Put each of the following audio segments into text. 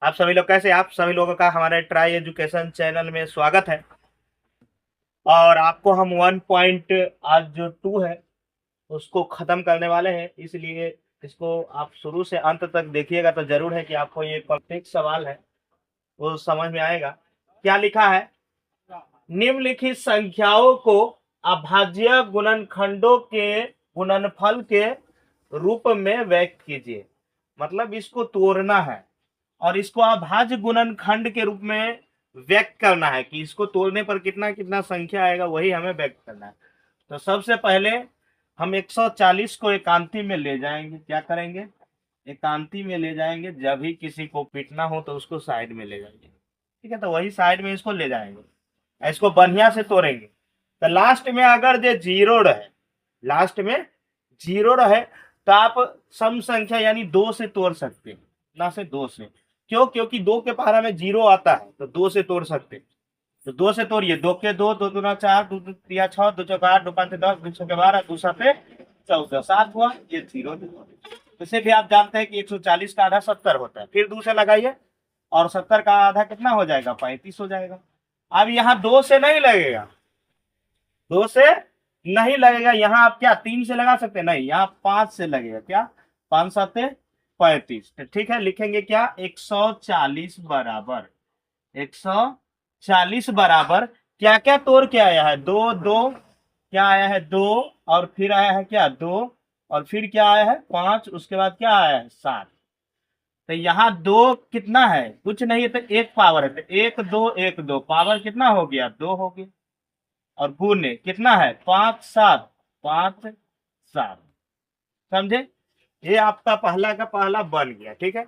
आप सभी लोग कैसे? आप सभी लोगों का हमारे ट्राई एजुकेशन चैनल में स्वागत है। और आपको हम 1 पॉइंट आज जो 2 है उसको खत्म करने वाले हैं, इसलिए इसको आप शुरू से अंत तक देखिएगा तो जरूर है कि आपको ये कॉम्प्लेक्स सवाल है वो समझ में आएगा। क्या लिखा है? निम्नलिखित संख्याओं को अभाज्य गुणनखंडों के गुणनफल के रूप में व्यक्त कीजिए। मतलब इसको तोड़ना है और इसको अभाज्य गुणनखंड के रूप में व्यक्त करना है कि इसको तोड़ने पर कितना कितना संख्या आएगा, वही हमें व्यक्त करना है। तो सबसे पहले हम 140 को एकांती में ले जाएंगे। क्या करेंगे? एकांती में ले जाएंगे। जब भी किसी को पीटना हो तो उसको साइड में ले जाएंगे, ठीक है? तो वही साइड में इसको ले जाएंगे, इसको बढ़िया से तोड़ेंगे। तो लास्ट में अगर जो जीरो रहे, लास्ट में जीरो रहे तो आप सम संख्या यानी 2 से तोड़ सकते हैं। ना से 2 से, क्यों? क्योंकि 2 के पहाड़ा में जीरो आता है तो 2 से तोड़ सकते हैं। तो 2 से तोड़िए। 2 के 2, 2 दूना 4, 2 2 तिया 6, 2 चौका 8, 2 5 10, 2 छक्के 12, 2 साते 14, 7 हुआ, ये जीरो। इसे भी आप जानते हैं कि 140 का आधा 70 होता है। फिर 2 से लगाइए और 70 का आधा कितना हो जाएगा? 35 हो जाएगा। अब यहाँ 2 से नहीं लगेगा, 2 से नहीं लगेगा। यहाँ आप क्या 3 से लगा सकते हैं? नहीं, यहाँ 5 से लगेगा। क्या? 5 7 35। तो ठीक है, लिखेंगे क्या? 140 बराबर 140 बराबर क्या क्या तोड़ के आया है? 2 2, क्या आया है? 2, और फिर आया है क्या? 2, और फिर क्या आया है? 5, उसके बाद क्या आया है? 7। तो यहाँ 2 कितना है? कुछ नहीं है, तो एक पावर है, तो 1 2 1 2 पावर कितना हो गया? 2 हो गया। और गुणे कितना है? 5 7 5 7। समझे? ये आपका पहला का पहला बन गया। ठीक है,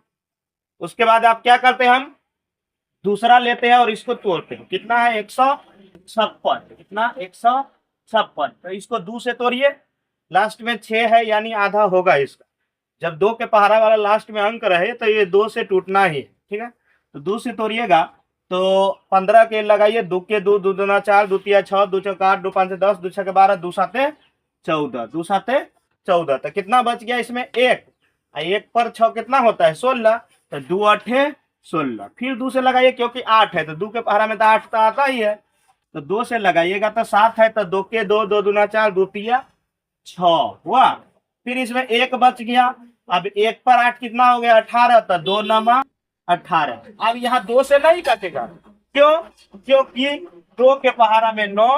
उसके बाद आप क्या करते हैं? हम दूसरा लेते हैं और इसको तोड़ते हैं। कितना है? 156। कितना? 156। तो इसको 2 से तोड़िए। लास्ट में 6 है यानी आधा होगा इसका। जब 2 के पहाड़ा वाला लास्ट में अंक रहे तो ये 2 से टूटना ही है। ठीक है, तो 2 से तोड़िएगा तो 15 के लगाइए। 2 के 2, 2 दूना 4, 2 तिया 6, 2 चौका 8, 2 5 10, 2 छक्के 12, 2 साते 14, 2 साते 14। तो कितना बच गया इसमें? 1। 1 पर 6 कितना होता है? 16। तो 2 8 16। फिर 2 से लगाइए क्योंकि 8 है तो 2 के पहाड़ा में तो 8 तो आता ही है। तो 2 से लगाइएगा तो 7 है। तो 2 के 2, 2 दूना 4, 2 तिया 6 हुआ। फिर इसमें 1 बच गया। अब 1 पर 8 कितना हो गया? 18। तो 2 नमा 18। अब यहाँ 2 से नहीं कटेगा। क्यों? क्योंकि 2 के पहाड़ा में 9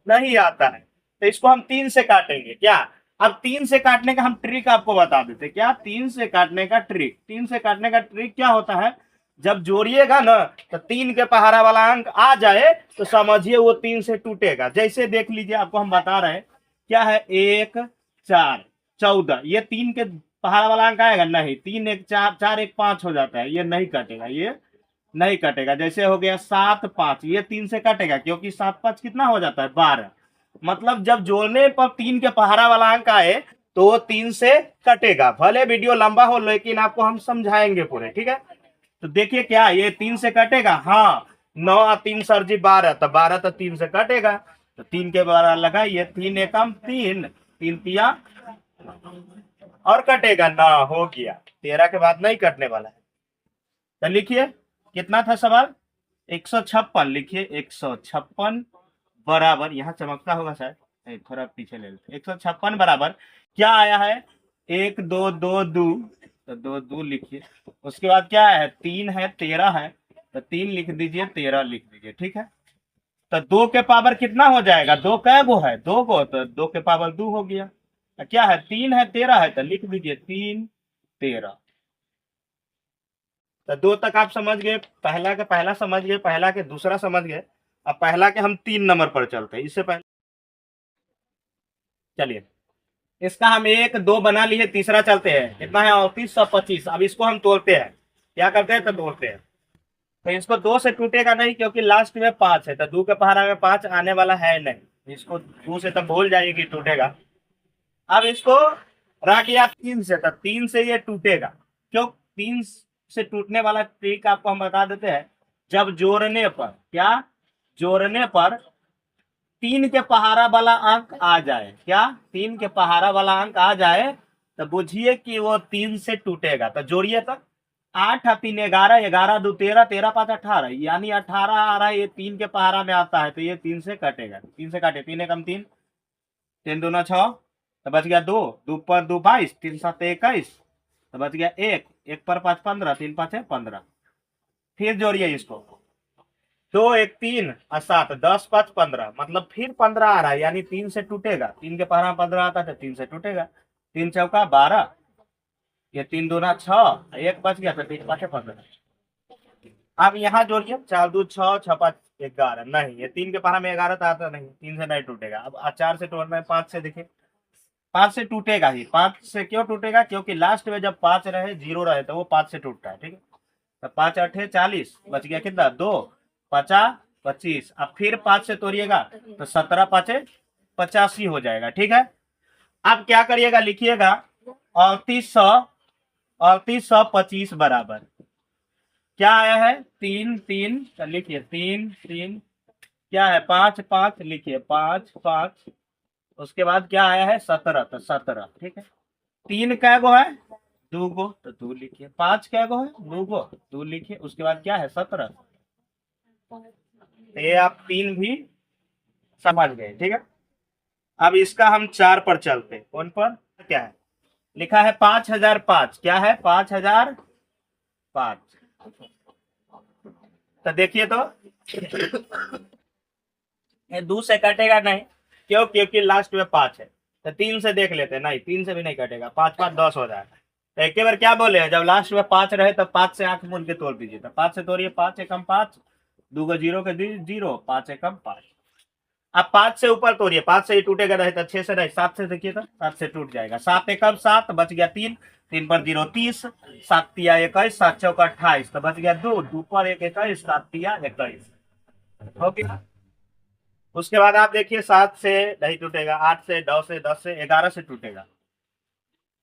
नहीं आता है। तो इसको हम 3 से काटेंगे। क्या? अब 3 से काटने का हम ट्रिक आपको बता देते। क्या? 3 से काटने का ट्रिक, 3 से काटने का ट्रिक क्या होता है? जब जोड़िएगा ना तो 3 के पहाड़ा वाला अंक आ जाए तो समझिए वो 3 से टूटेगा। जैसे देख लीजिए, आपको हम बता रहे हैं। क्या है? 1 4 14। ये 3 के पहाड़ वाला अंक आएगा? नहीं। 3 1 4, 4 1 5 हो जाता है, ये नहीं कटेगा, ये नहीं कटेगा। जैसे हो गया 7 5, ये 3 से कटेगा क्योंकि 7 5 कितना हो जाता है? 12। मतलब जब जोड़ने पर 3 के पहाड़ा वाला अंक आए तो वो 3 से कटेगा। भले वीडियो लंबा हो लेकिन आपको हम समझाएंगे पूरे। ठीक है, तो देखिए क्या ये 3 से कटेगा? हाँ। 9 और 3 सर जी 12, तो 12 तो 3 से कटेगा। तो 3 के 12 लगाइए। 3 एकम 3, 3 तिया और कटेगा ना, हो गया। 13 के बाद नहीं कटने वाला है। तो लिखिए कितना था सवाल? 156 लिखिए। 156 बराबर, यहाँ चमकता होगा शायद, थोड़ा पीछे ले लेते। 156 बराबर क्या आया है? 1 2 2 2, तो 2 2 लिखिए। उसके बाद क्या है? 3 है, 13 है, तो 3 लिख दीजिए, 13 लिख दीजिए। ठीक है, तो 2 के पावर कितना हो जाएगा? 2 कै गो है? 2 गो, तो 2 के पावर 2 हो गया। तो क्या है? 3 है, 13 है, तो लिख दीजिए 3 13। तो 2 तक आप समझ गए। पहला के पहला समझ गए, पहला के दूसरा समझ गए। अब पहला के हम 3 नंबर पर चलते हैं। इससे पहले चलिए, इसका हम 1 2 बना लिए, तीसरा चलते हैं। कितना है? 3825। अब इसको हम तोड़ते हैं। क्या करते हैं? तो तोड़ते हैं। तो इसको 2 से टूटेगा नहीं क्योंकि लास्ट में 5 है, तो 2 के पहाड़ा में 5 आने वाला है नहीं। इसको 2 से तो भूल जाइए कि टूटेगा। अब इसको रह गया 3 से, तो 3 से ये टूटेगा। क्यों? 3 से टूटने वाला ट्रिक आपको हम बता देते हैं। जब जोड़ने पर, क्या? जोड़ने पर 3 के पहाड़ा वाला अंक आ जाए। क्या? 3 के पहाड़ा वाला अंक आ जाए तो बुझिए कि वो 3 से टूटेगा। तो जोड़िए तो। 8 और 3 11, 11 2 13, 13 5 18, यानी 18 आ रहा है, ये 3 के पहाड़ा में आता है तो ये 3 से कटेगा, 3 से काटे, 3 एकम 3, 3 दूना 6, तो बच गया 2, 2 पर 2 22, 3 7 21, तो बच गया 1, 1 पर 5 15, 3 5 है 15। फिर जोड़िए इसको, 2 1 3 और 7, 10 5 15, मतलब फिर 15 आ रहा है, यानी 3 से टूटेगा, 3 के पहाड़ा में 15 आता है तो 3 से टूटेगा, 3 चौका 12, ये 3 दूना 6, 1 बच गया तो 3 5 15। अब यहाँ जोड़िए, 4 2 6, 6 5 11, नहीं ये 3 के पहाड़ा में 11 तो आता नहीं, 3 से नहीं टूटेगा। अब 4 से तोड़ना है, 5 से, देखिए 5 से टूटेगा ही। 5 से क्यों टूटेगा? क्योंकि लास्ट में जब 5 रहे, 0 रहे तो वो 5 से टूटता है, ठीक है। तो 5 8 40, बच गया कितना? 2 5 25। अब फिर 5 से तोड़िएगा तो 17 5 85 हो जाएगा, ठीक है। अब क्या करिएगा, लिखिएगा 3825 बराबर क्या आया है? 3 3, लिखिए 3 3, क्या है? 5 5, लिखिए 5 5, उसके बाद क्या आया है? 17, तो 17, ठीक है। 3 कै गो है? 2 गो, तो 2 लिखिए। 5 कै गो है? 2 गो, 2 लिखिए। उसके बाद क्या है? 17। ये आप 3 भी समझ गए, ठीक है। अब इसका हम 4 पर चलते हैं। कौन पर? क्या है लिखा है? 5005। क्या है? 5005। तो देखिए तो ये 2 से कटेगा नहीं, क्यों? क्योंकि लास्ट में 5 है। तो 3 से देख लेते हैं, नहीं 3 से भी नहीं कटेगा, 5 5 10 हो जाएगा। तो एक बार क्या बोले हैं, जब लास्ट में 5 रहे तो 5 से 8 मूल के तोड़ दीजिए। तो 5 से तोड़िए, 5 एकम 5, 2 को 0 के 0, 5 एकम 5। अब 5 से ऊपर तोड़िए, 5 से ही टूटेगा नहीं तो 6 से नहीं, 7 से देखिए तो 7 से टूट जाएगा। 7 एकम 7, बच गया 3, 3 पर 0 30, 7 तिया 21, 7 चौका 28, तो बच गया 2, 2 पर 1 21, 7 तिया 21, हो गया। उसके बाद आप देखिए 7 से नहीं टूटेगा, 8 से, 9 से, 10 से, 11 से टूटेगा।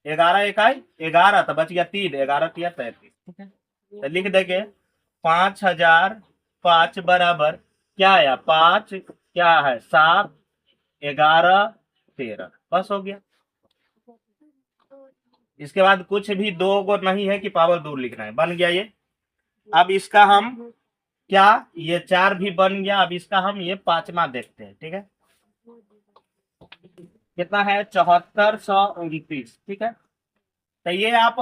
11 इकाई 11, तो बच गया 3, 11 तिया 33, ठीक है। तो लिख देंगे 5005 बराबर क्या आया? 5, क्या है? 7 11 13, बस हो गया। इसके बाद कुछ भी 2 को नहीं है कि पावर दूर लिखना है, बन गया ये। अब इसका हम क्या, ये 4 भी बन गया। अब इसका हम ये 5वां देखते हैं, ठीक है। कितना है? 7429, ठीक है। तो ये आप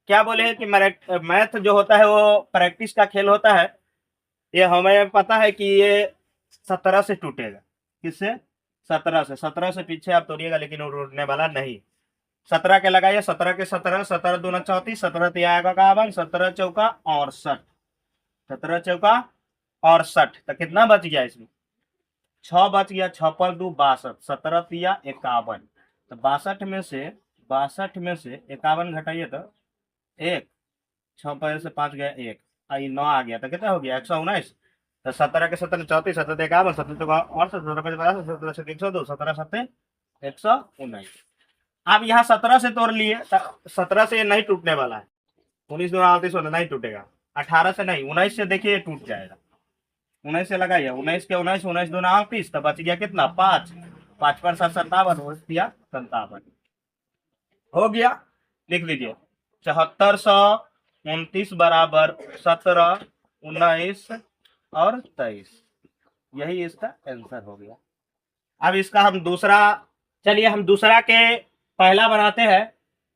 क्या बोले हैं कि मैथ जो होता है वो प्रैक्टिस का खेल होता है। ये हमें पता है कि ये 17 से टूटेगा। किससे? 17 से। 17 से पीछे आप तोड़िएगा लेकिन वो टूटने वाला नहीं। 17 के लगाइए, 17 के 17, 17 दूना 34, 17 तिया 51, 17 चौका 68, 17 चौका 68, तो कितना बच गया इसमें? 6 बच गया। 6 पर 2 62, 17 तिया 51, तो 62 में से 51 घटाइए तो 1, 6 पर से 5 गया 1, आई 9 आ गया, तो कितना हो गया? 119। तो 17 के 17 34, 17 51, 17 चौका और 17 50, 17 से 102, 17 7 119। अब यहाँ 17 से तोड़ लिए, 17 से ये नहीं टूटने वाला है। 19 दूना 38 होता नहीं टूटेगा। 18 से नहीं, 19 से देखिए ये टूट जाएगा। 19 से लगाइए, 19 के 19, 19 दूना 38, तो बच गया कितना? 5, 5 पर 7 57, हो गया 57, हो गया। लिख लीजिए 7429 बराबर 17 19 और 23, यही इसका आंसर हो गया। अब इसका हम दूसरा, चलिए हम दूसरा के पहला बनाते हैं।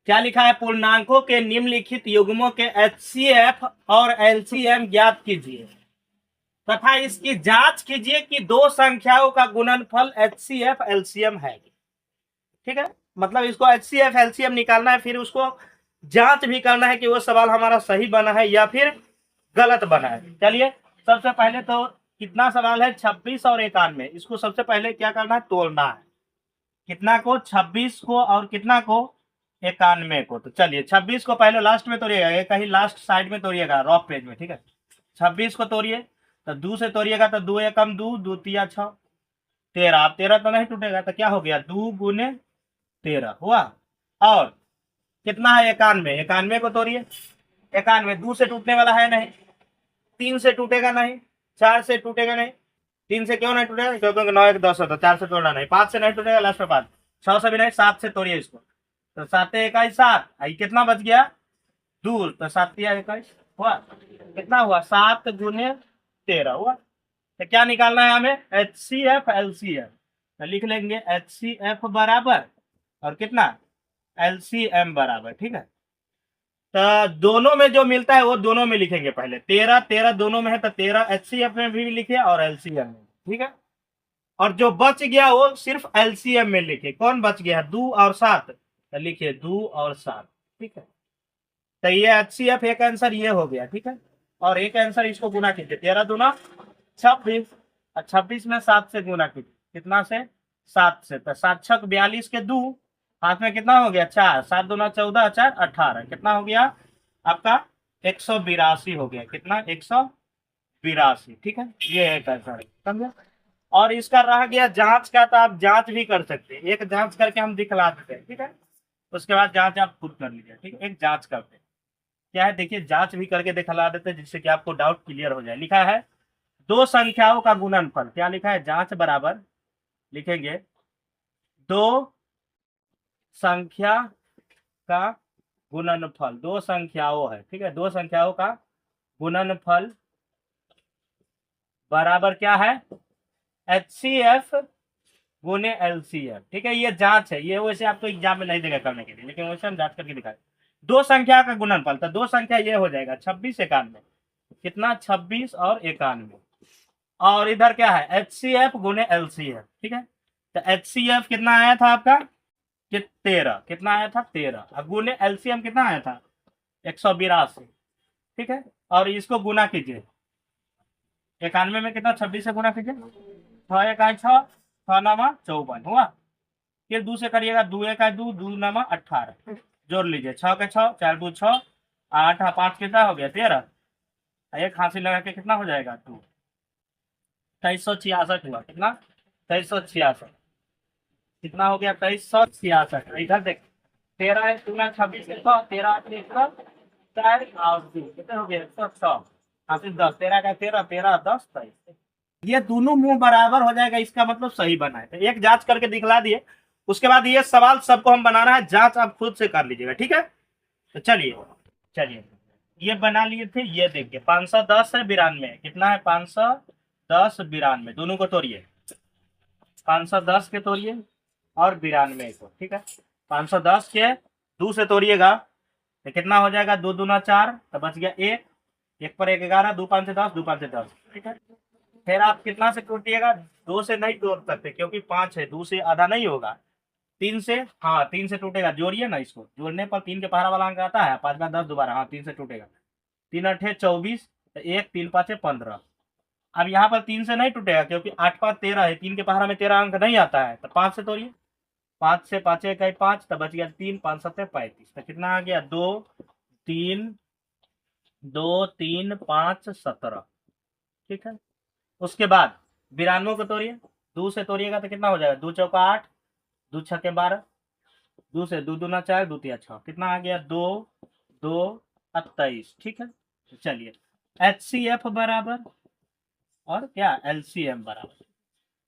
क्या लिखा है? पूर्णांकों के निम्नलिखित युग्मों के HCF और LCM ज्ञात कीजिए तथा इसकी जांच कीजिए कि दो संख्याओं का गुणनफल HCF LCM है। ठीक है, मतलब इसको HCF LCM निकालना है, फिर उसको जांच भी करना है कि वो सवाल हमारा सही बना है या फिर गलत बना है। चलिए सबसे पहले तो कितना सवाल है? 26 और 91। इसको सबसे पहले क्या करना है? तोड़ना है। कितना को? 26 को, और कितना को? 91 को। तो चलिए 26 को पहले लास्ट में तोड़िएगा, ये कहीं लास्ट साइड में तोड़िएगा, रॉफ पेज में, ठीक है। 26 को तोड़िए, तो 2 से तोड़िएगा तो 2 एकम 2, 2 तिया 6, 13। अब 13 तो नहीं टूटेगा, तो क्या हो गया? 2 गुने 13 हुआ। और कितना है? 91। 91 को तोड़िए, 91 2 से टूटने वाला है नहीं, 3 से टूटेगा नहीं, 4 से टूटेगा नहीं। 3 से क्यों नहीं टूटेगा? क्योंकि 9 1 10 होता, 4 से तोड़ना नहीं। 5 से नहीं टूटेगा, लास्ट में 5, 6 से भी नहीं, 7 से तोड़िए इसको, तो 7 21 7, आई कितना बच गया? 2, तो 7 21 हुआ कितना हुआ 7 गुने 13 हुआ। तो क्या निकालना है हमें HCF LCM, तो लिख लेंगे HCF बराबर और कितना LCM बराबर। ठीक है, तो दोनों में जो मिलता है वो दोनों में लिखेंगे। पहले 13 13 दोनों में है तो 13 HCF में भी लिखे और LCM में। ठीक है, और जो बच गया वो सिर्फ LCM में लिखे। कौन बच गया 2 और 7, तो लिखिए 2 और 7। ठीक है, तो ये HCF एक आंसर ये हो गया। ठीक है, और एक आंसर इसको गुना कीजिए 13 दूना 26 और 26 में 7 से गुना कीजिए। कितना से 7 से, तो 7 छक 42 के 2 हाथ में कितना हो गया 4, 7 दूना 14 4 18, कितना हो गया आपका 182 हो गया। कितना 182। ठीक है, ये है आंसर, समझे। और इसका रह गया जांच का, तो आप जांच भी कर सकते हैं। एक जांच करके हम दिखला देते हैं। ठीक है, उसके बाद जांच आप खुद कर लीजिए। ठीक है, एक जांच करते हैं क्या है, देखिए जांच भी करके दिखला देते हैं जिससे कि आपको डाउट क्लियर हो जाए। लिखा है दो संख्याओं का गुणनफल, क्या लिखा है जांच बराबर लिखेंगे दो संख्या का गुणनफल, दो संख्याओं है। ठीक है, दो संख्याओं का गुणनफल बराबर क्या है HCF गुने LCM। ठीक है, ये जांच है, ये वैसे आपको एग्जाम में नहीं देगा करने के लिए, लेकिन वैसे हम जांच करके दिखाए। दो संख्या का गुणनफल, तो दो संख्या ये हो जाएगा 26 91, कितना 26 और 91। और इधर क्या है HCF गुने LCM। ठीक है, तो HCF कितना आया था आपका 13, कितना आया था 13, और गुने LCM कितना आया था 182। ठीक है, और इसको गुना कीजिए 91 में कितना 26 से गुना कीजिए 6 1 6 6 नामा 54 हुआ। फिर 2 से करिएगा 2 1 2 2 नामा 18, जोड़ लीजिए 6 के 6 4 2 6 8 5 कितना हो गया 13, एक हाथ से लगा के कितना हो जाएगा 2 2366 हुआ। कितना 2366, कितना हो गया 2366। इधर देख 13 है 2 26 के 100 13 8 4 और 2 कितना हो गया 106, 10 13 का 13 13 10 23, ये दोनों मुंह बराबर हो जाएगा, इसका मतलब सही बना है। तो एक जांच करके दिखला दिए, उसके बाद ये सवाल सबको हम बनाना है, जांच आप खुद से कर लीजिएगा। ठीक है, तो चलिए चलिए ये बना लिए थे, ये देखिए 510 है 92, कितना है 510 92, दोनों को तोड़िए 510 के तोड़िए और 92 को। ठीक है, 510 के 2 से तोड़िएगा तो कितना हो जाएगा 2 दूना 4, तो बच गया 1, 1 पर 1 11, 2 5 से 10 2 5 से 10। ठीक है, फिर आप कितना से टूटिएगा 2 से नहीं तोड़ सकते क्योंकि 5 है, 2 से आधा नहीं होगा, 3 से, हाँ 3 से टूटेगा। जोड़िए ना, इसको जोड़ने पर 3 के पहाड़ा वाला अंक आता है, 5 10 दोबारा, हाँ 3 से टूटेगा। 3 8 24, 1 3 5 15। अब यहाँ पर 3 से नहीं टूटेगा क्योंकि 8 5 13 है, 3 के पहाड़ा में 13 अंक नहीं आता है, तो 5 से तोड़िए, 5 से 5 1 5, तो बच गया 3 5 7 35, तो कितना आ गया 2 3 2 3 5 17। ठीक है, उसके बाद 92 को तोड़िए, 2 से तोड़िएगा तो कितना हो जाएगा 2 चौका 8, 2 छक्के 12, 2 से 2 दूना 4 2 तिया 6, कितना आ गया 2 2 23। ठीक है, तो चलिए HCF बराबर और क्या LCM बराबर,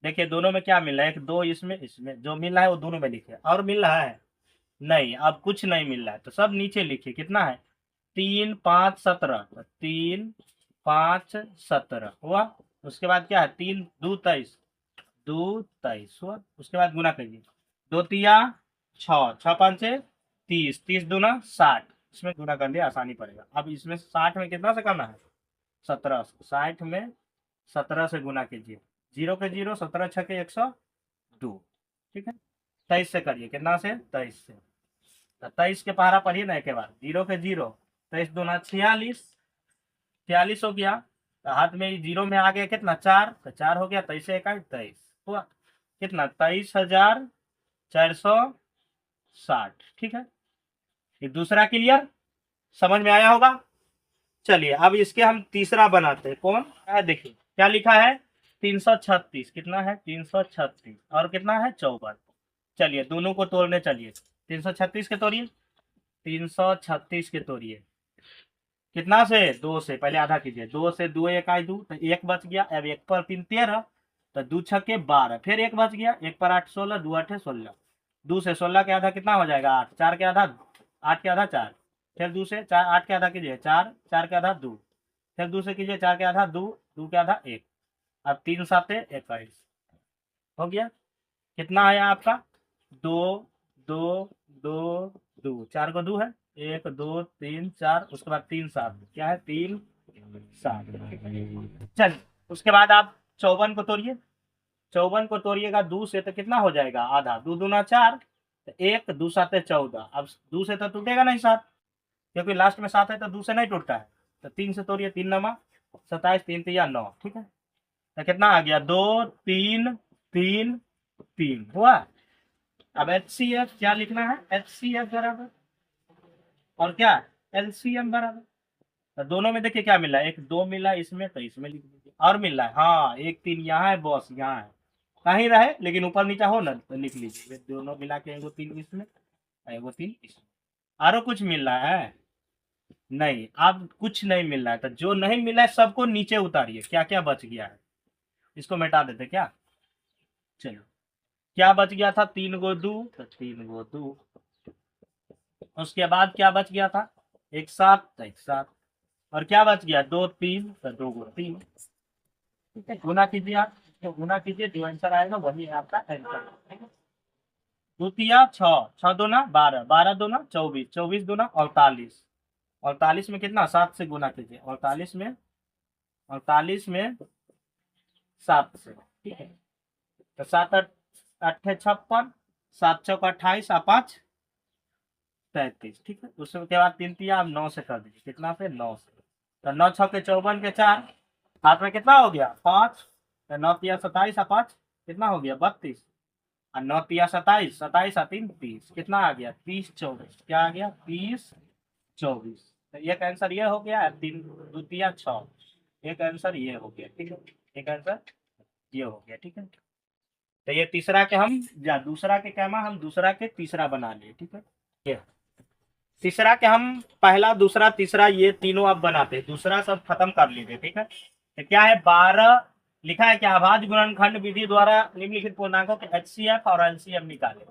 देखिए दोनों में क्या मिल रहा है, एक 2 इसमें इसमें जो मिल रहा है वो दोनों में लिखिए। और मिल रहा है नहीं, अब कुछ नहीं मिल रहा है तो सब नीचे लिखिए। कितना है 3 5 17, 3 5 17 हुआ। उसके बाद क्या है 3 2 23, 2 23 हुआ। उसके बाद गुना करिए 2 तिया 6 6 5 30, 30 दूना 60, इसमें गुना कर दिया आसानी पड़ेगा। अब इसमें 60 में कितना से करना है 17, 60 में 17 से गुना कीजिए, 0 के 0 17 6 के 102। ठीक है, 23 से करिए, कितना से 23 से, तो 23 के पहाड़ा पढ़िए ना एक बार, 0 के 0 23 दूना 46, 46 हो गया, तो हाथ में 0 में आ गया कितना 4, तो 4 हो गया, 23 से 21 23 हुआ, कितना 23,460। ठीक है, ये दूसरा क्लियर समझ में आया होगा। चलिए अब इसके हम तीसरा बनाते हैं। कौन है देखिए क्या लिखा है 336, कितना है 336 और कितना है 54। चलिए दोनों को तोड़ने चलिए, 336 के तोड़िए, 336 के तोड़िए, कितना से 2 से, पहले आधा कीजिए, 2 से 2 1 2, तो 1 बच गया। अब 1 पर 3 13, तो 2 छक्के 12, फिर 1 बच गया, 1 पर 8 16, 2 8 16, 2 से 16 के आधा कितना हो जाएगा 8, 4 के आधा 8 के आधा 4, फिर 2 से 4, 8 के आधा कीजिए 4, 4 के आधा 2, फिर 2 से कीजिए 4 के आधा 2, 2 के आधा 1, अब 3 7 21 हो गया। कितना आया आपका? 2 2 2 2, 4 को 2 है, 1 2 3 4, उसके बाद 3 7, क्या है 3 7। चलिए उसके बाद आप 54 को तोड़िए, 54 को तोड़िएगा 2 से तो कितना हो जाएगा? आधा, 2 दूना 4, 1 2 7 14, अब 2 से तो टूटेगा नहीं 7, क्योंकि लास्ट में 7 है तो 2 से नहीं टूटता है, तो 3 से तोड़िए, 3 नमा 27, 3 3 9, ठीक है। तो कितना आ गया? 2 3 3 3 हुआ। अब HCF क्या लिखना है? HCF बराबर और क्या? LCM बराबर। तो दोनों में देखिए क्या मिला, एक 2 मिला इसमें, तो इसमें लिख दीजिए, और मिल रहा है हाँ 1 3 यहाँ है बॉस, यहाँ है, कहीं रहे लेकिन ऊपर नीचे हो ना, तो लिख लीजिए दोनों मिला के, एगो 3 इसमें, एगो 3 इसमें। आरो कुछ मिल रहा है? नहीं, अब कुछ नहीं मिल रहा है, तो जो नहीं मिला है सबको नीचे उतारिए, क्या क्या बच गया है इसको मिटा देते क्या। चलो क्या बच गया था? 3 गो 2, तो 3 गो 2, उसके बाद क्या बच गया था? 1 7, तो 1 7, और क्या बच गया? 2 3, तो 2 गो 3। गुना कीजिए आप, तो गुना कीजिए, जो आंसर आएगा वही आपका आंसर। द्वितीय 6, 6 दूना 12, 12 दूना 24, 24 दूना 48, 48 में कितना? 7 से गुना कीजिए, 48 में, 48 में 7 से, ठीक है। तो 7 8 56, 7 चौक 28, 5 33, ठीक है। उसके बाद 3 तिया आप 9 से कर दीजिए, कितना से? 9 से। तो 9 6 के 54 के 4, हाथ में कितना हो गया? 5, तो 9 तिया 27, 5 कितना हो गया? 32, और 9 तिया 27, 27 3 30, कितना आ गया? 30 24, क्या आ गया? 30 24। तो एक आंसर ये हो गया, 3 द्वितीय 6, एक आंसर ये हो गया, ठीक है, एक आंसर ये हो गया, ठीक है। तो ये तीसरा के हम या दूसरा के कैमा हम दूसरा के तीसरा बना लिए, ठीक है। ये तीसरा के हम पहला दूसरा तीसरा ये तीनों अब बनाते हैं, दूसरा सब खत्म कर लीजिए, ठीक है। तो क्या है? 12 लिखा है क्या? अभाज्य गुणनखंड विधि द्वारा निम्नलिखित पूर्णांकों के HCF और LCM निकाले।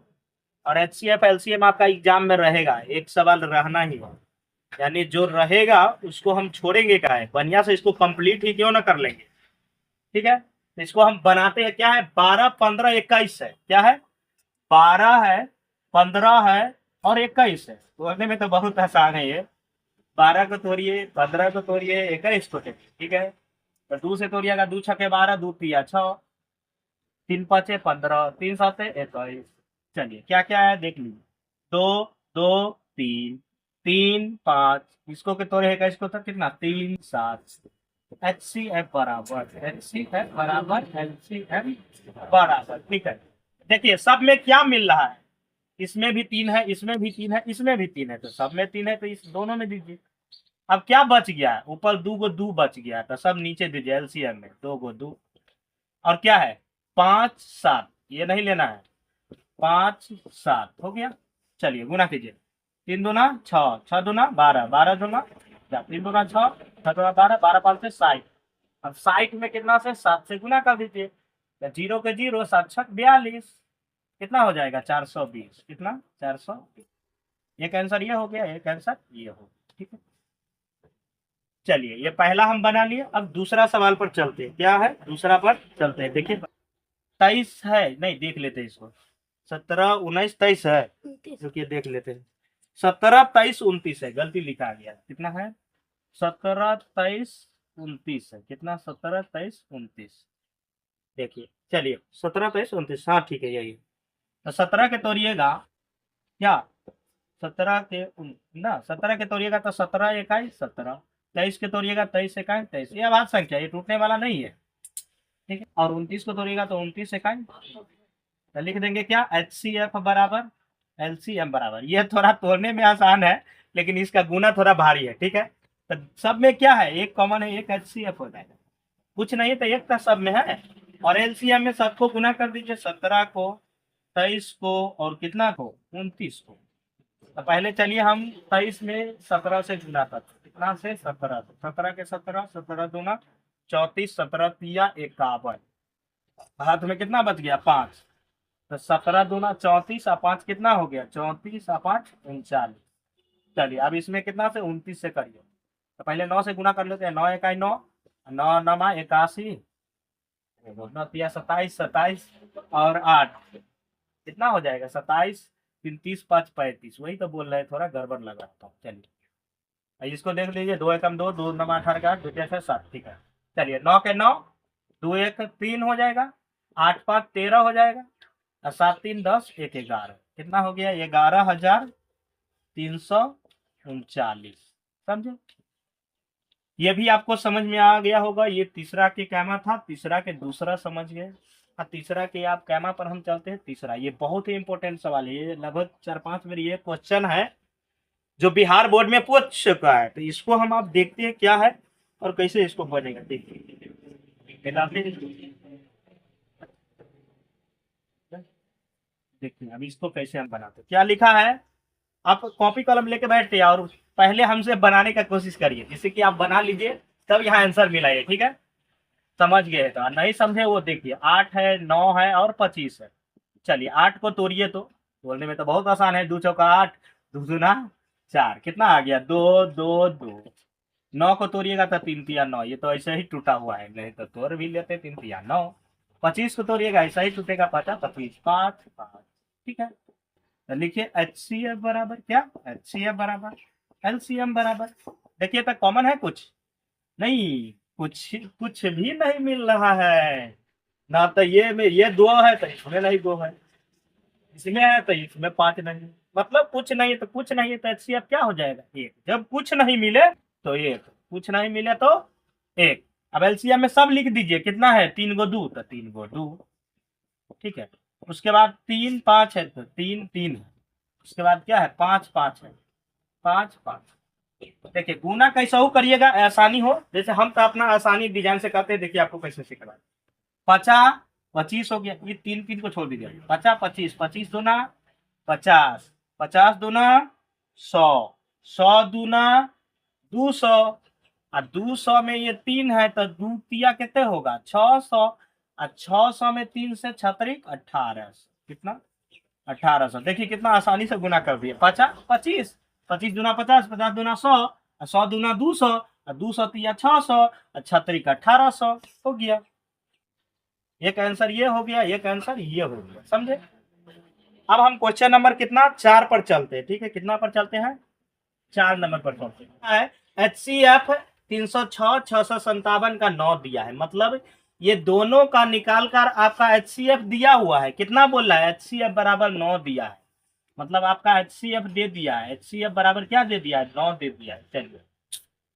और HCF LCM आपका एग्जाम में रहेगा, एक सवाल रहना ही है, यानी जो रहेगा उसको हम छोड़ेंगे का है, बढ़िया से इसको कंप्लीट ही क्यों ना कर लेंगे, ठीक है। तो इसको हम बनाते हैं, क्या है? 12 15 21 है, क्या है? 12 है, 15 है और 21 है, तोड़ने में तो बहुत आसान है ये। 12 को तोड़िए, 15 को तोड़िए, 21 को तोड़िए, ठीक है। तो 2 से तोड़िएगा, 2 छके 12, 2 तिया 6, 3 5 15, 3 7 21। चलिए क्या क्या है देख लीजिए, 2 2 3 3 5, इसको के तोड़े है, इसको तो कितना? 3 7। HCF बराबर HCF बराबर LCM बराबर, ठीक है। देखिए सब में क्या मिल रहा है, इसमें भी 3 है, इसमें भी 3 है, इसमें भी 3 है, तो सब में 3 है, तो इस दोनों में दीजिए। अब क्या बच गया? ऊपर 2 गो 2 बच गया, तो सब नीचे दीजिए LCM में, 2 गो 2, और क्या है? 5 7, ये नहीं लेना है, 5 7 हो गया। चलिए गुना कीजिए, 3 दूना 6, 6 दूना 12, 12 दूना 3 दूना 6, 6 दूना 12, 12 5 से 60। अब 60 में कितना से? 7 से गुना कर दीजिए, तो 0 के 0, 7 6 42, कितना हो जाएगा? 420, कितना? 420। एक आंसर ये हो गया, एक आंसर ये हो गया, ठीक है। चलिए ये पहला हम बना लिए, अब दूसरा सवाल पर चलते हैं, क्या है? दूसरा पर चलते हैं, देखिए 23 है, नहीं देख लेते हैं इसको, 17 19 23 है, रुकिए देख लेते हैं। 17 23 29 है, गलती लिखा गया, कितना है? 17 23 29 है, कितना? 17 23 29, देखिए चलिए 17 23 29, हाँ ठीक है यही है। तो 17 के तोड़िएगा क्या? 17 के ना 17 के तोड़िएगा तो 17 21 17, 23 के तोड़िएगा 23 21 23, ये आवाज संख्या, ये टूटने वाला नहीं है, ठीक है। और 29 को तोड़िएगा तो 29 21, तो लिख देंगे क्या? HCF बराबर LCM बराबर। ये थोड़ा तोड़ने में आसान है, लेकिन इसका गुना थोड़ा भारी है, ठीक है। तो सब में क्या है? एक कॉमन है, एक HCF हो जाएगा, कुछ नहीं तो एक का सब में है, और LCM में सबको गुना कर दीजिए, 17 को, 23 को, और कितना को? 29 को। तो पहले चलिए हम 23 में 17 से गुना करते, कितना से? 17 से, 17 के 17, 17 दूना 34, 17 तिया 51, हाथ में कितना बच गया? 5, तो 17 दूना 34, और 5 कितना हो गया? 34 और 5 39, चलिए अब इसमें कितना से 29 से करिए, तो पहले 9 से गुना कर लेते हैं। 9 इकाई 9, 9 नमा 81, 9 तिया 27, 27 और 8 कितना हो जाएगा 27, 33 5 35। वही तो बोल रहे हैं, थोड़ा गड़बड़ लगा था। चलिए इसको देख लीजिए, 2 एकम 2, 2 नमा 18 का 8, 2 तिया 7, ठीक है। चलिए 9 के 9, 2 1 3 हो जाएगा, 8 5 13 हो जाएगा, और 7 3 10, 1 11, कितना हो गया 11,339। समझे, ये भी आपको समझ में आ गया होगा। ये तीसरा के कैमा था, तीसरा के दूसरा समझ गए। तीसरा के आप कैमा पर हम चलते हैं। तीसरा ये बहुत ही इंपॉर्टेंट सवाल है, ये लगभग 4-5 बार ये क्वेश्चन है जो बिहार बोर्ड में पूछ चुका है। तो इसको हम आप देखते हैं क्या है और कैसे इसको बनेगा। देखिए अब इसको कैसे हम बनाते हैं। क्या लिखा है, आप कॉपी कलम लेके बैठते हैं और पहले हमसे बनाने का कोशिश करिए, जिससे कि आप बना लीजिए तब यहाँ आंसर मिलाइए। ठीक है, समझ गए तो, नहीं समझे वो देखिए। 8 है, 9 है और 25 है। चलिए 8 को तोड़िए, तो तोड़ने में तो बहुत आसान है। 2 चौका 8, 2 दूना 4, कितना आ गया 2 2 2। 9 को तोड़िएगा तो 3 तिया 9, ये तो ऐसे ही टूटा हुआ है, नहीं तो तोड़ भी लेते 3 तिया 9। 25 को तोड़िएगा ऐसा ही टूटेगा, 50 25 5 5। ठीक है, तो लिखिए HCF बराबर क्या, HCF बराबर LCM बराबर। देखिए तो कॉमन है कुछ नहीं, कुछ भी नहीं मिल रहा है ना। तो ये 2 है तो इसमें नहीं 2 है, इसमें है तो इसमें 5 नहीं, मतलब कुछ नहीं तो कुछ नहीं, तो HCF क्या हो जाएगा 1। जब कुछ नहीं मिले तो 1, कुछ नहीं मिले तो 1। अब LCM में सब लिख दीजिए, कितना है 3 गो 2 तो 3 गो 2। ठीक है, उसके बाद 3 5 है तो 3 3 है, उसके बाद क्या है 5 5 है, 5 5। देखिए गुना कैसा हो करिएगा, आसानी हो, जैसे हम तो अपना आसानी डिजाइन से करते हैं। देखिए आपको कैसे सिखा, 50 25 हो गया, ये 3 3 को छोड़ दीजिए, 50 25, 25 दूना 50, 50 दूना 100, 100 दूना 200, और 200 में ये 3 है तो 2 तिया कितने होगा 600, और 600 में 3 से 6 1800, कितना 1800। देखिए कितना आसानी से गुना कर दिए। 50 25, 25 दूना 50, 50 दूना 100, 100 दूना 200, और 200 तिया 600, और 6 1800 हो गया। एक आंसर ये हो गया, एक आंसर ये हो गया, समझे। अब हम क्वेश्चन नंबर कितना 4 पर चलते हैं। ठीक है, कितना पर चलते हैं 4 नंबर पर चलते हैं। HCF 306 657 का 9 दिया है, मतलब ये दोनों का निकाल कर आपका HCF दिया हुआ है। कितना बोल रहा है HCF बराबर 9 दिया है, मतलब आपका HCF दे दिया है। HCF बराबर क्या दे दिया है 9 दे दिया है। चलिए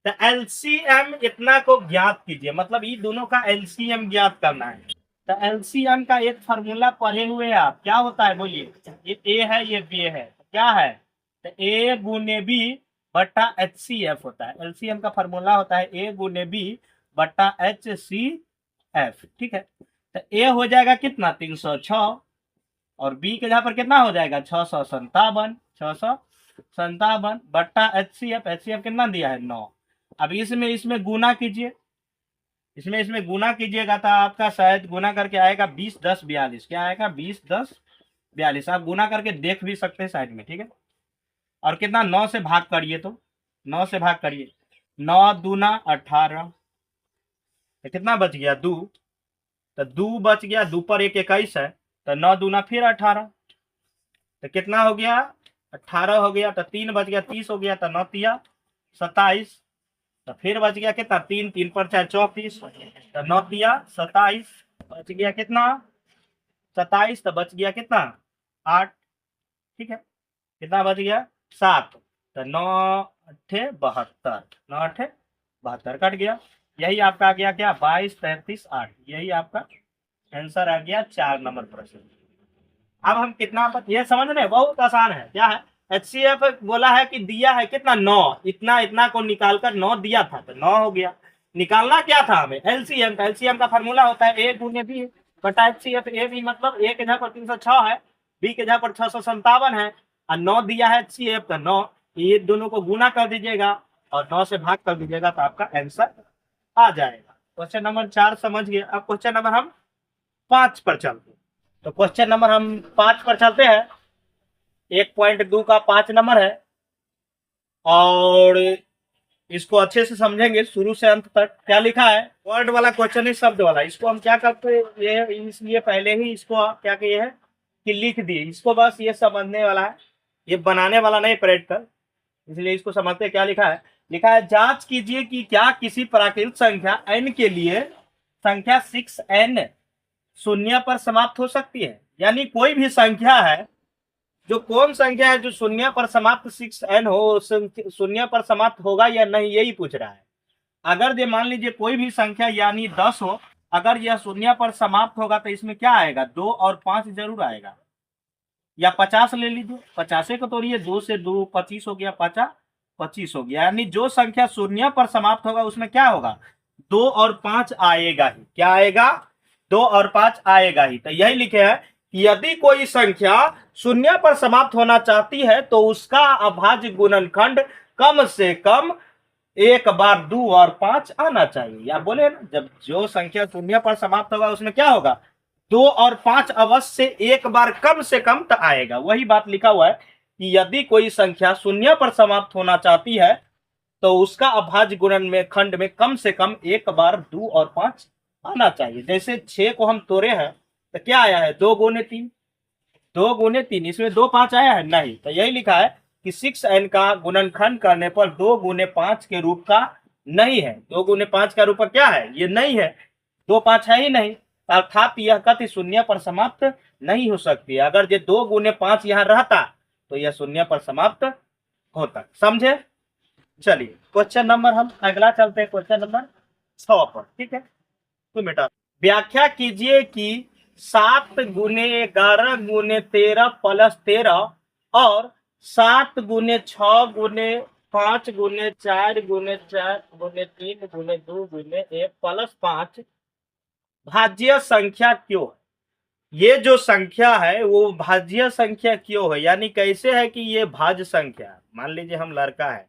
तो LCM इतना को ज्ञात कीजिए, मतलब ये दोनों का LCM ज्ञात करना है। तो LCM का एक फार्मूला पढ़े हुए आप, क्या होता है बोलिए। ये A है, ये B है, क्या है तो A गुने B बटा HCF होता है। LCM का फार्मूला होता है A गुने B बटा HCF। ठीक है, तो A हो जाएगा कितना 306, और B के जगह पर कितना हो जाएगा 657, 657 बटा HCF कितना दिया है 9। अब इसमें गुना कीजिए, इसमें गुना कीजिएगा तो आपका शायद गुना करके आएगा 20 10 42। क्या आएगा 20 10 42, आप गुना करके देख भी सकते हैं साइड में। ठीक है, और कितना 9 से भाग करिए, तो 9 से भाग करिए, 9 दूना 18, तो कितना बच गया 2, तो 2 बच गया, 2 पर 1 21 है, तो 9 दूना फिर 18, तो कितना हो गया 18 हो गया, तो 3 बच गया 30 हो गया, तो 9 तिया 27, तो फिर बच गया कितना 3 3 पर 4 34, तो 9 तिया 27, बच गया कितना 27, तो बच गया कितना 8। ठीक है, कितना बच गया 7, तो 9 8 72, 9 8 72 कट गया। यही आपका आ गया क्या 22 33 8, यही आपका आंसर आ गया 4 नंबर प्रश्न। अब हम कितना पर, ये समझ रहे बहुत आसान है। क्या है HCF बोला है कि दिया है कितना 9, इतना इतना को निकालकर 9 दिया था तो 9 हो गया। निकालना क्या था हमें LCM का, LCM का फार्मूला होता है A गुने B बटा HCF। A भी मतलब A के जगह पर 306 है, B के जगह पर 657 है, और 9 दिया है HCF का 9, ये दोनों को गुना कर दीजिएगा और 9 से भाग कर दीजिएगा तो आपका आंसर आ जाएगा। क्वेश्चन नंबर 4 समझ गए। अब क्वेश्चन नंबर हम 5 पर चलते हैं। तो क्वेश्चन नंबर हम 5 पर चलते हैं। 1.2 का 5 नंबर है। और इसको अच्छे से समझेंगे शुरू से अंत तक। क्या लिखा है, वर्ड वाला क्वेश्चन है, शब्द वाला। इसको हम क्या करते हैं, ये इसलिए पहले ही इसको क्या किए है कि लिख दिए। इसको बस ये समझने वाला है, ये बनाने वाला नहीं प्रैक्टिकल, इसलिए इसको समझते हैं। क्या लिखा है, लिखा है जांच कीजिए कि क्या किसी प्राकृतिक संख्या n के लिए संख्या 6n शून्य पर समाप्त हो सकती है। यानी कोई भी संख्या है, जो कौन संख्या है जो शून्य पर समाप्त 6n हो, शून्य पर समाप्त होगा या नहीं, यही पूछ रहा है। अगर ये मान लीजिए कोई भी संख्या यानी 10 हो, अगर यह शून्य पर समाप्त होगा तो इसमें क्या आएगा, 2 और 5 जरूर आएगा। या 50 ले लीजिए, 50 को तोड़िए, 2 से 2 25 हो गया, 50 25 हो गया। यानी जो संख्या शून्य पर समाप्त होगा उसमें क्या होगा, 2 और 5 आएगा ही। क्या आएगा, 2 और 5 आएगा ही। तो यही लिखे है कि यदि कोई संख्या शून्य पर समाप्त होना चाहती है तो उसका अभाज्य गुणनखंड कम से कम एक बार 2 और 5 आना चाहिए। या बोले ना, जब जो संख्या शून्य पर समाप्त होगा उसमें क्या होगा, 2 और 5 अवश्य एक बार कम से कम तो आएगा। वही बात लिखा हुआ है कि यदि कोई संख्या शून्य पर समाप्त होना चाहती है तो उसका अभाज्य गुणन में खंड में कम से कम एक बार 2 और 5 आना चाहिए। जैसे 6 को हम तोड़े हैं तो क्या आया है, 2 गुने 3, 2 गुने 3, इसमें 2 5 आया है नहीं। तो यही लिखा है कि 6n का गुणनखंड करने पर 2 गुने 5 के रूप का नहीं है। 2 गुने 5 का रूप क्या है, ये नहीं है, 2 5 है ही नहीं, अर्थात यह कति शून्य पर समाप्त नहीं हो सकती। अगर ये 2 गुने 5 यहाँ रहता तो यह शून्य पर समाप्त होता। समझे। चलिए क्वेश्चन नंबर हम अगला चलते हैं, क्वेश्चन नंबर 6 पर। ठीक है, तो बेटा व्याख्या कीजिए कि 7 गुने 11 गुने 13 प्लस 13 और 7 गुने 6 गुने 5 गुने 4 गुने 4 गुने 3 गुने 2 गुने 1 प्लस 5 भाज्य संख्या क्यों है। ये जो संख्या है वो भाज्य संख्या क्यों है, यानी कैसे है कि ये भाज्य संख्या है। मान लीजिए हम लड़का है,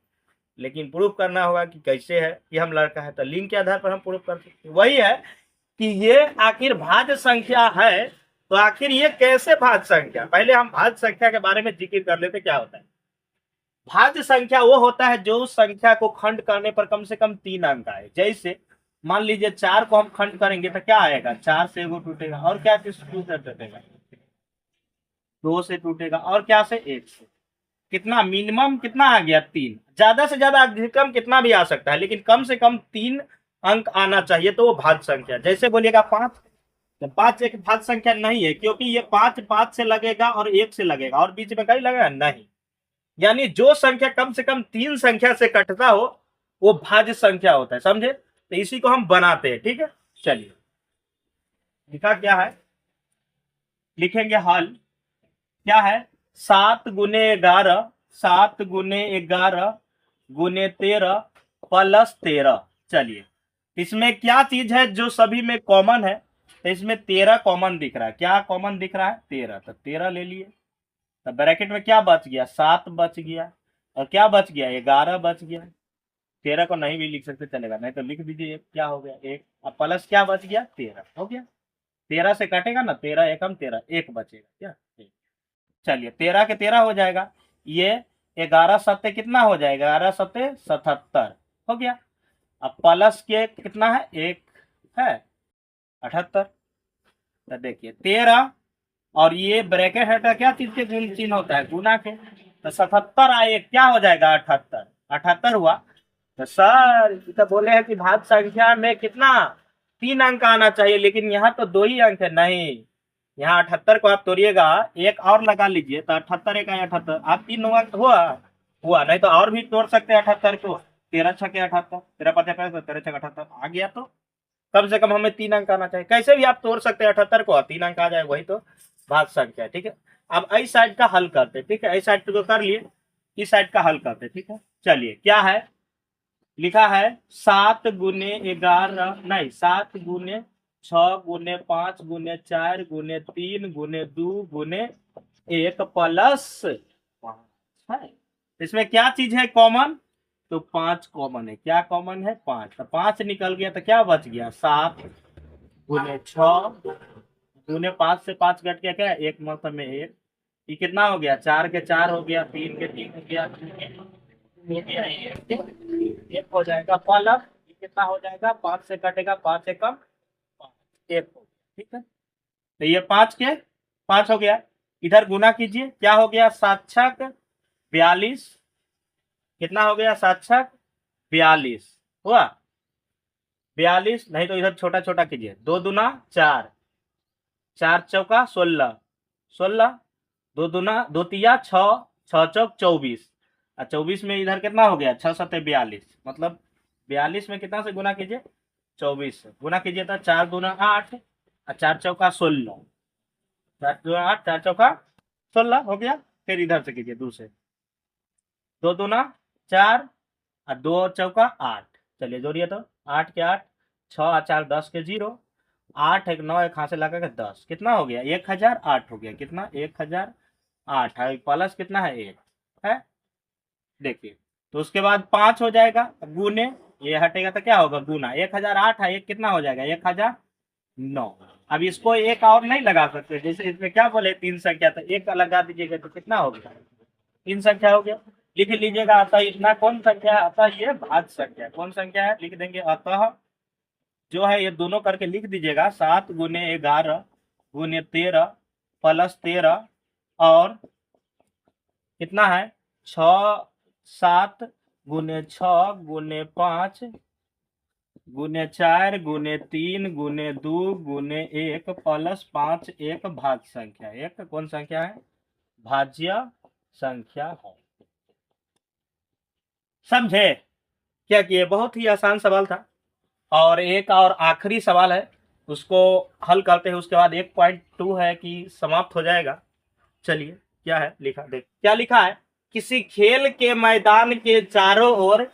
लेकिन प्रूफ करना होगा कि कैसे है कि हम लड़का है, तो लिंक के आधार पर हम प्रूफ कर सकते हैं। वही है कि ये आखिर भाज्य संख्या है, तो आखिर ये कैसे भाज्य संख्या। पहले हम भाज्य संख्या के बारे में जिक्र कर लेते, क्या होता है। भाज्य संख्या वो होता है जो संख्या को खंड करने पर कम से कम 3 अंक आए। जैसे मान लीजिए 4 को हम खंड करेंगे तो क्या आएगा, 4 से एगो टूटेगा, और क्या से टूटेगा, 2 से टूटेगा, और क्या से 1 से। कितना मिनिमम कितना आ गया, 3। ज्यादा से ज्यादा अधिकतम कितना भी आ सकता है, लेकिन कम से कम 3 अंक आना चाहिए, तो वो भाज्य संख्या। जैसे बोलिएगा 5, तो 5 एक भाज्य संख्या नहीं है, क्योंकि ये 5 5 से लगेगा और 1 से लगेगा, और बीच में कहीं लगेगा नहीं। यानी जो संख्या कम से कम 3 संख्या से कटता हो वो भाज्य संख्या होता है। समझे, तो इसी को हम बनाते हैं। ठीक है, चलिए लिखा क्या है, लिखेंगे हल। क्या है, 7 गुने 11 7 गुने 11 गुने 13 प्लस 13। चलिए इसमें क्या चीज है जो सभी में कॉमन है, तो इसमें 13 कॉमन दिख रहा है। क्या कॉमन दिख रहा है, 13, तो 13 ले लिए। तो ब्रैकेट में क्या बच गया, 7 बच गया, और क्या बच गया, 11 बच गया। 13 को नहीं भी लिख सकते चलेगा, नहीं तो लिख दीजिए एक, क्या हो गया 1, अब प्लस क्या बच गया, 13 हो गया। 13 से कटेगा ना, 13 एकम 13, 1 बचेगा क्या। चलिए 13 के 13 हो जाएगा, ये 11 सत्ते कितना हो जाएगा, 11 सत्ते 77 हो गया। अब प्लस के कितना है, 1 है 78। तो देखिए 13 और ये ब्रैकेट हटा क्या चीज के गुण चिन्ह होता है, गुना के। तो 77 आए, क्या हो जाएगा 78, 78 हुआ। तो सर तो बोले हैं कि भाज्य संख्या में कितना 3 अंक आना चाहिए, लेकिन यहाँ तो 2 ही अंक है। नहीं, यहाँ 78 को आप तोड़िएगा, एक और लगा लीजिए, तो 78 एक 78, आप 3 अंक हुआ। नहीं तो और भी तोड़ सकते हैं 78 को, 13 6 के 78, 13 5 13 6 78 आ गया। तो कम से कम हमें 3 अंक आना चाहिए। कैसे भी आप तोड़ सकते हैं 78 को, 3 अंक आ जाए, वही तो भाज्य संख्या है। ठीक है, अब इस साइड का हल करते। ठीक है, इस साइड को कर लिए, इस साइड का हल करते। ठीक है, चलिए क्या है, लिखा है 7 गुने 11 नहीं 7 गुने 6 गुने 5 गुने 4 गुने 3 गुने 2 गुने 1 प्लस 5 है। इसमें क्या चीज है कॉमन, तो 5 कॉमन है। क्या कॉमन है, 5। तो 5 निकल गया, तो क्या बच गया, 7 गुने 6 गुने 5 से 5 घट गया, क्या 1 मतलब में 1, ये कितना हो गया, 4 के 4 हो गया, 3 के 3 हो गया, एक हो जाएगा पलस, कितना हो जाएगा, 5 से कटेगा, 5 से कम 5, एक हो गया। ठीक है, तो ये 5 के 5 हो गया। इधर गुना कीजिए, क्या हो गया, 7 छक 42, कितना हो गया, 7 छक 42 हुआ, 42, नहीं तो इधर छोटा छोटा कीजिए, 2 दूना 4, 4 चौका 16, 16, 2 दूना 2 तिया 6, 6 चौक 24, और 24 में इधर कितना हो गया, 6 सत्ते 42, मतलब 42 में कितना से गुना कीजिए, 24 से गुना कीजिए, तो 4 दूना 8 और 4 चौका 16, 4 दूना 8, 4 चौका 16 हो गया। फिर इधर से कीजिए दूसरे, 2 दूना 4 और 2 चौका 8, चलिए जोड़िए तो, 8 के 8, 6 और 4 10 के 0, 8 एक 9 एक हाथ से लगा के 10, कितना हो गया, 1008 हो गया, कितना 1008 है, प्लस कितना है 1 है, देखिए। तो उसके बाद 5 हो जाएगा गुने, ये हटेगा तो क्या होगा, गुना 1008 है, एक कितना हो जाएगा, 1009। अब इसको एक और नहीं लगा सकते, जैसे इसमें क्या बोले 3 संख्या, तो एक लगा दीजिएगा तो कितना हो गया, 3 संख्या हो गया। लिख लीजिएगा, अतः इतना कौन संख्या है, अतः ये भाज्य संख्या, कौन संख्या है, लिख देंगे, अतः जो है ये दोनों करके लिख दीजिएगा, 7 गुने 11 गुने 13 प्लस 13 और कितना है, 6 7 गुने 6 गुने 5 गुने 4 गुने 3 गुने 2 गुने 1 प्लस 5, एक भाज्य संख्या, एक कौन संख्या है, भाज्य संख्या है। समझे क्या किए, बहुत ही आसान सवाल था। और एक और आखिरी सवाल है, उसको हल करते हैं, उसके बाद 1.2 है कि समाप्त हो जाएगा। चलिए क्या है लिखा, देख क्या लिखा है, किसी खेल के मैदान के चारों ओर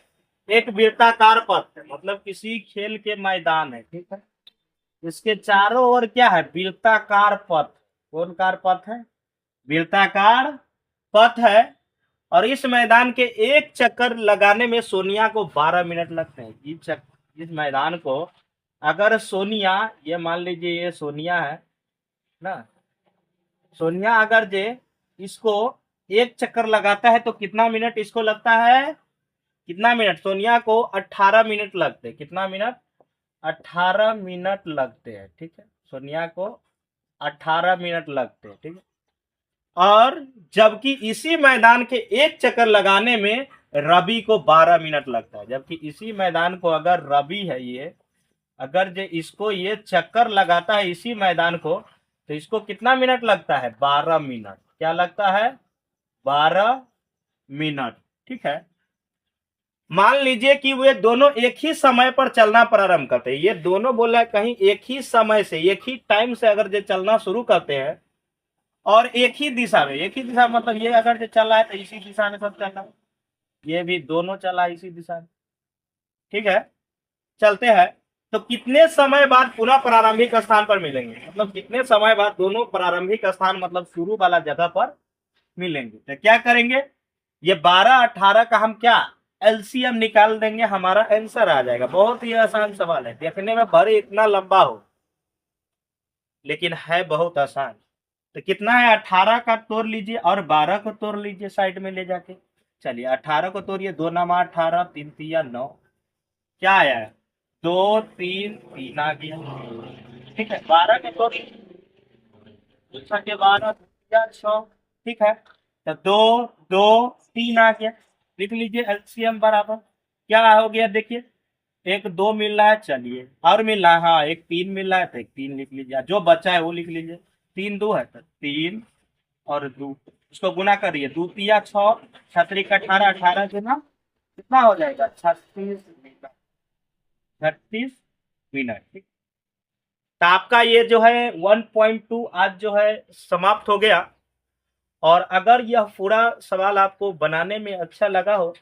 एक वृत्ताकार पथ है, मतलब किसी खेल के मैदान है, ठीक है, इसके चारों ओर क्या है, वृत्ताकार पथ, कौन कार पथ है, वृत्ताकार पथ है, और इस मैदान के एक चक्कर लगाने में सोनिया को 12 मिनट लगते हैं। इस मैदान को अगर सोनिया, ये मान लीजिए ये सोनिया है ना, सोनिया अगर जे इसको एक चक्कर लगाता है तो कितना मिनट इसको लगता है, कितना मिनट, सोनिया को 18 मिनट लगते हैं, कितना मिनट, 18 मिनट लगते हैं, ठीक है, सोनिया को 18 मिनट लगते हैं, ठीक है। और जबकि इसी मैदान के एक चक्कर लगाने में रवि को 12 मिनट लगता है, जबकि इसी मैदान को अगर रवि है ये, अगर जो इसको ये चक्कर लगाता है इसी मैदान को, तो इसको कितना मिनट लगता है, 12 मिनट, क्या लगता है, 12 मिनट, ठीक है। मान लीजिए कि वे दोनों एक ही समय पर चलना प्रारंभ करते हैं, ये दोनों बोला है कहीं एक ही समय से, एक ही टाइम से अगर जो चलना शुरू करते हैं और एक ही दिशा में, एक ही दिशा मतलब ये अगर जो चला है तो इसी दिशा में सब चलना, ये भी दोनों चला इसी दिशा में, ठीक है, चलते हैं, तो कितने समय बाद पुनः प्रारंभिक स्थान पर मिलेंगे, मतलब कितने समय बाद दोनों प्रारंभिक स्थान मतलब शुरू वाला जगह पर मिलेंगे। तो क्या करेंगे, ये 12 18 का हम क्या एलसीएम निकाल देंगे, हमारा आंसर आ जाएगा। बहुत ही आसान सवाल है, देखने में भले इतना लंबा हो लेकिन है बहुत आसान। तो कितना है, 18 का तोड़ लीजिए और 12 को तोड़ लीजिए साइड में ले जाके, चलिए 18 को तोड़िए, 2 नमा 18, 3 तिया 9, क्या आया है, 2 3 3 आ गया, ठीक है। 12 के तोड़िए, 12 तिया 6, ठीक है, तो 2 2 3 आ गया, लिख लीजिए एलसीएम बराबर क्या हो गया, देखिए एक 2 मिल रहा है, चलिए और मिल रहा है, हाँ एक 3 मिल रहा है, तो एक 3 लिख लीजिए, जो बचा है वो लिख लीजिए, 3 2 है तो 3 और 2, उसको गुना करिए, 2 तिया 6, 6 का 18, 18 गुना कितना हो जाएगा, 36 मिनट, 36 मिनट, ठीक। तो आपका ये जो है 1.2 आज जो है समाप्त हो गया। और अगर यह पूरा सवाल आपको बनाने में अच्छा लगा हो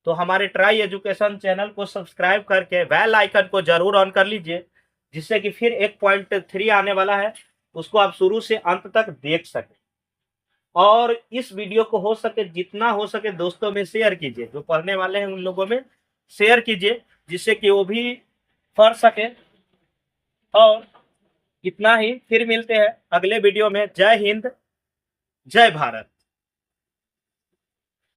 तो हमारे ट्राई एजुकेशन चैनल को सब्सक्राइब करके बेल आइकन को जरूर ऑन कर लीजिए, जिससे कि फिर 1.3 आने वाला है, उसको आप शुरू से अंत तक देख सकें। और इस वीडियो को हो सके जितना हो सके दोस्तों में शेयर कीजिए, जो पढ़ने वाले हैं उन लोगों में शेयर कीजिए, जिससे कि वो भी पढ़ सके। और इतना ही, फिर मिलते हैं अगले वीडियो में। जय हिंद, जय भारत।